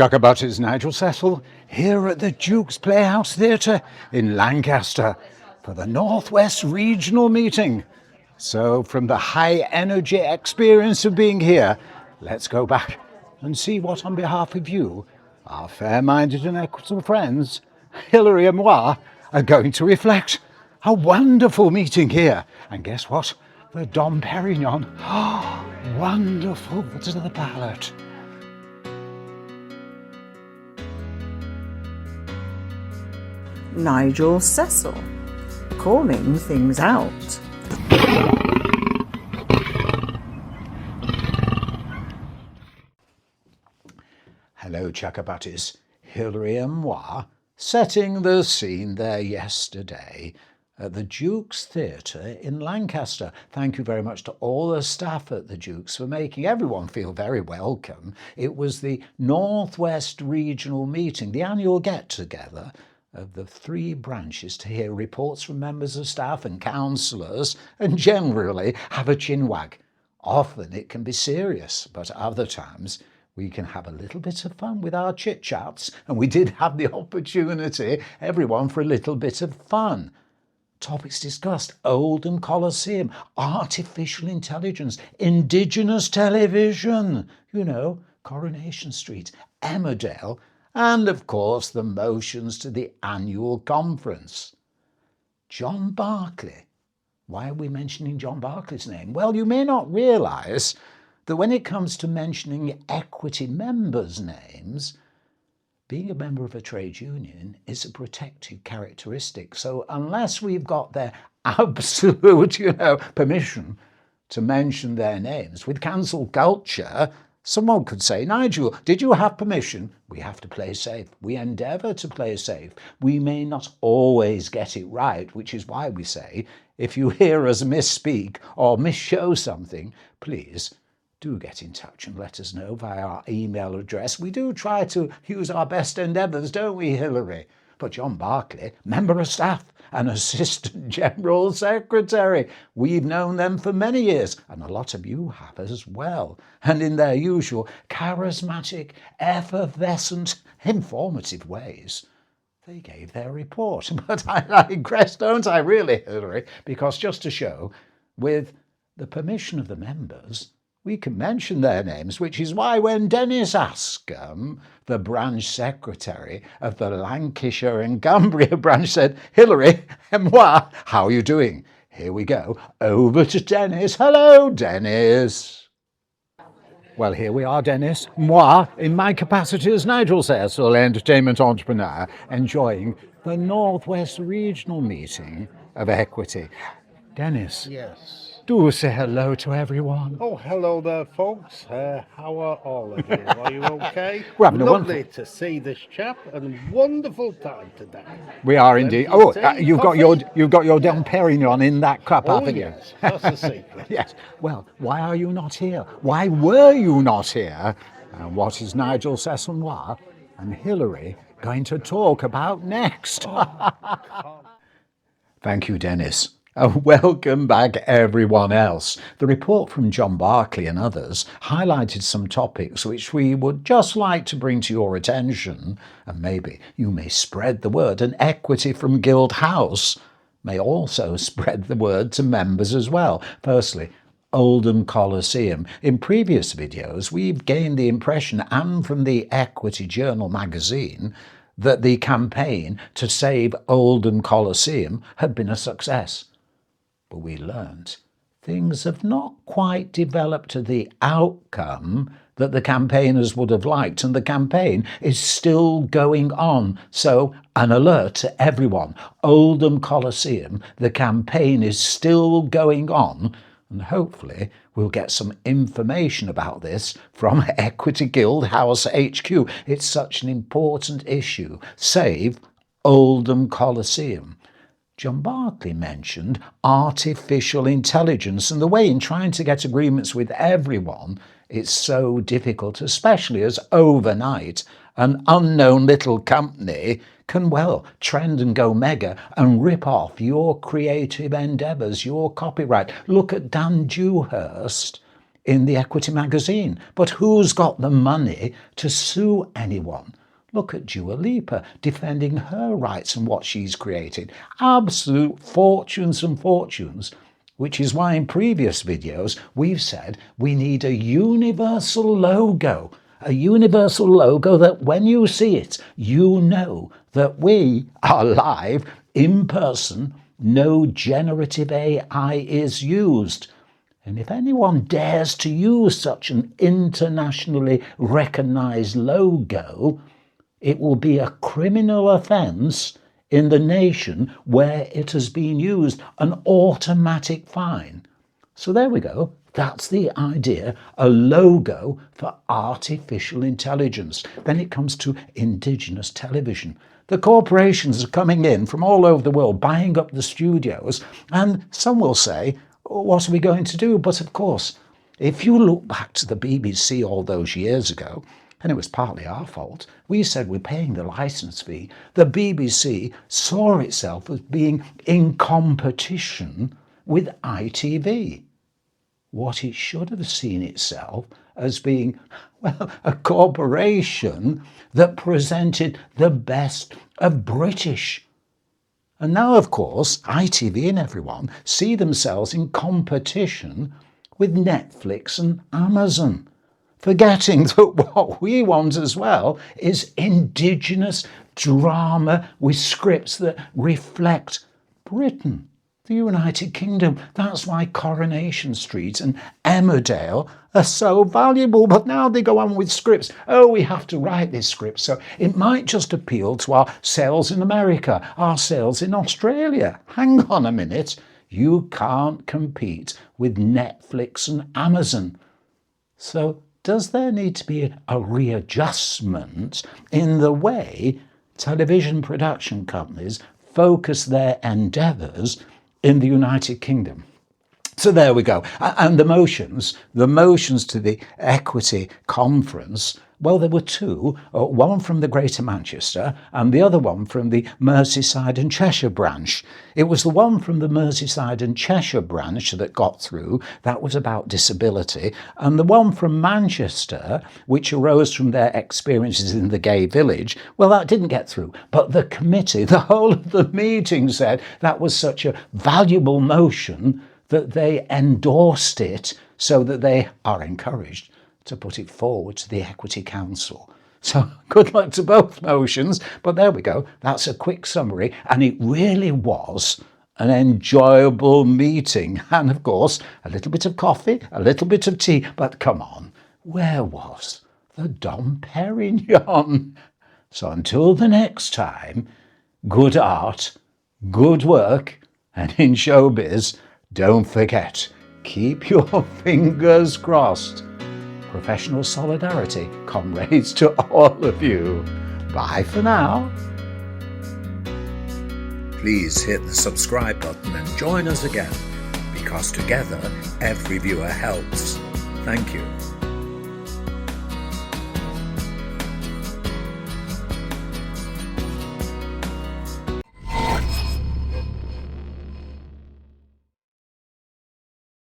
Chuckabutty's Nigel Cecil here at the Duke's Playhouse Theatre in Lancaster for the North West Regional Meeting. So from the high energy experience of being here, let's go back and see what on behalf of you, our fair-minded and equitable friends, Hilary and moi, are going to reflect. A wonderful meeting here. And guess what? The Dom Perignon. Wonderful to the palate. Nigel Cecil, calling things out. Hello, Chuckabutties. Hilary and moi, setting the scene there yesterday at the Duke's Theatre in Lancaster. Thank you very much to all the staff at the Duke's for making everyone feel very welcome. It was the North West Regional Meeting, the annual get-together of the three branches to hear reports from members of staff and councillors and generally have a chinwag. Often it can be serious, but other times we can have a little bit of fun with our chit-chats, and we did have the opportunity, everyone, for a little bit of fun. Topics discussed: Oldham Coliseum, artificial intelligence, indigenous television, Coronation Street, Emmerdale, and of course the motions to the annual conference. John Barclay. Why are we mentioning John Barclay's name? Well, you may not realise that when it comes to mentioning equity members' names, being a member of a trade union is a protected characteristic. So unless we've got their absolute, permission to mention their names, with cancel culture, someone could say, Nigel, did you have permission? We have to play safe. We endeavour to play safe. We may not always get it right, which is why we say, if you hear us misspeak or misshow something, please do get in touch and let us know via our email address. We do try to use our best endeavours, don't we, Hilary? But John Barclay, member of staff and Assistant General Secretary, we've known them for many years, and a lot of you have as well. And in their usual charismatic, effervescent, informative ways, they gave their report. But I digress, don't I, really, Hilary? Because just to show, with the permission of the members, we can mention their names, which is why when Dennis Askham, the branch secretary of the Lancashire and Cumbria branch, said, Hilary and moi, how are you doing? Here we go. Over to Dennis. Hello, Dennis. Well, here we are, Dennis. Moi, in my capacity as Nigel Cecil, entertainment entrepreneur, enjoying the North West Regional Meeting of Equity. Dennis. Yes. Do say hello to everyone. Oh, hello there, folks. How are all of you? Are you okay? We're having Lovely to see this chap, and wonderful time today. We are indeed. You've got your Dom Perignon in that cup, haven't you? Yes, that's a secret. Yes. Well, why are you not here? Why were you not here? And what is Nigel Cecil moi and Hilary going to talk about next? Thank you, Dennis. Welcome back, everyone else. The report from John Barclay and others highlighted some topics which we would just like to bring to your attention, and maybe you may spread the word, and Equity from Guild House may also spread the word to members as well. Firstly, Oldham Coliseum. In previous videos, we've gained the impression, and from the Equity Journal magazine, that the campaign to save Oldham Coliseum had been a success. But we learned things have not quite developed to the outcome that the campaigners would have liked, and the campaign is still going on. So, an alert to everyone. Oldham Coliseum, the campaign is still going on, and hopefully we'll get some information about this from Equity Guild House HQ. It's such an important issue. Save Oldham Coliseum. John Barclay mentioned artificial intelligence and the way in trying to get agreements with everyone, it's so difficult, especially as overnight an unknown little company can, well, trend and go mega and rip off your creative endeavours, your copyright. Look at Dan Dewhurst. in the Equity magazine. But who's got the money to sue anyone? Look at Dua Lipa defending her rights and what she's created. Absolute fortunes and fortunes, which is why in previous videos we've said we need a universal logo. A universal logo that when you see it, you know that we are live, in person, no generative AI is used. And if anyone dares to use such an internationally recognised logo, it will be a criminal offence in the nation where it has been used, an automatic fine. So there we go. That's the idea, a logo for artificial intelligence. Then it comes to indigenous television. The corporations are coming in from all over the world, buying up the studios, and some will say, what are we going to do? But of course, if you look back to the BBC all those years ago, and it was partly our fault, we said we're paying the licence fee. The BBC saw itself as being in competition with ITV. What it should have seen itself as being, well, a corporation that presented the best of British. And now, of course, ITV and everyone see themselves in competition with Netflix and Amazon, forgetting that what we want as well is indigenous drama with scripts that reflect Britain, the United Kingdom. That's why Coronation Street and Emmerdale are so valuable. But now they go on with scripts. Oh, we have to write this script. So it might just appeal to our sales in America, our sales in Australia. Hang on a minute. You can't compete with Netflix and Amazon. So does there need to be a readjustment in the way television production companies focus their endeavours in the United Kingdom? So there we go. And the motions to the Equity Conference, well, there were two, one from the Greater Manchester and the other one from the Merseyside and Cheshire branch. It was the one from the Merseyside and Cheshire branch that got through. That was about disability. And the one from Manchester, which arose from their experiences in the gay village, well, that didn't get through. But the committee, the whole of the meeting said that was such a valuable motion that they endorsed it, so that they are encouraged to put it forward to the Equity Council. So good luck to both motions, but there we go. That's a quick summary, and it really was an enjoyable meeting. And of course, a little bit of coffee, a little bit of tea, but come on, where was the Dom Perignon? So until the next time, good art, good work, and in showbiz, don't forget, keep your fingers crossed. Professional solidarity, comrades, to all of you. Bye for now. Please hit the subscribe button and join us again, because together every viewer helps. Thank you.